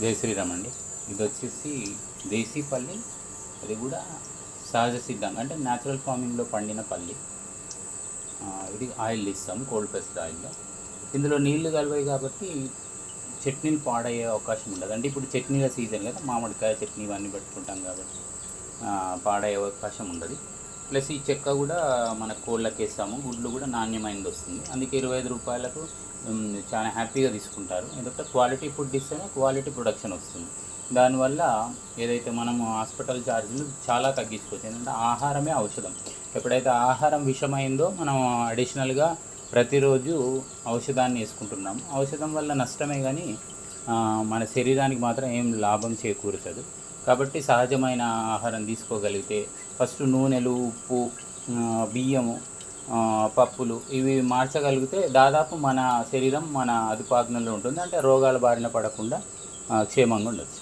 జై శ్రీరామ్ అండి. ఇది వచ్చేసి దేశీ పల్లి, అది కూడా సహజ సిద్ధంగా అంటే న్యాచురల్ ఫార్మింగ్లో పండిన పల్లి. ఇది ఆయిల్ ఇస్తాం, కోల్డ్ ప్రెస్డ్ ఆయిల్లో. ఇందులో నీళ్లు కలవాయి కాబట్టి చట్నీలు పాడయ్యే అవకాశం ఉండదు. అంటే ఇప్పుడు చట్నీల సీజన్ కదా, మామిడికాయ చట్నీ ఇవన్నీ పెట్టుకుంటాం కాబట్టి పాడయ్యే అవకాశం ఉండదు. ప్లస్ ఈ చెక్క కూడా మన కోళ్ళకి వేస్తాము, గుడ్లు కూడా నాణ్యమైనది వస్తుంది. అందుకే 25 రూపాయలకు చాలా హ్యాపీగా తీసుకుంటారు. ఎందుకంటే క్వాలిటీ ఫుడ్ ఇస్తేనే క్వాలిటీ ప్రొడక్షన్ వస్తుంది. దానివల్ల ఏదైతే మనము హాస్పిటల్ ఛార్జీలు చాలా తగ్గించుకోవచ్చు. ఎందుకంటే ఆహారమే ఔషధం. ఎప్పుడైతే ఆహారం విషమైందో మనం అడిషనల్గా ప్రతిరోజు ఔషధాన్ని వేసుకుంటున్నాము. ఔషధం వల్ల నష్టమే కానీ మన శరీరానికి మాత్రం ఏం లాభం చేకూరుతుంది. కాబట్టి సహజమైన ఆహారం తీసుకోగలిగితే ఫస్ట్ నూనెలు, ఉప్పు, బియ్యము, పప్పులు ఇవి మార్చగలిగితే దాదాపు మన శరీరం మన అదుపాజ్ఞలో ఉంటుంది. అంటే రోగాల బారిన పడకుండా క్షేమంగా ఉండొచ్చు.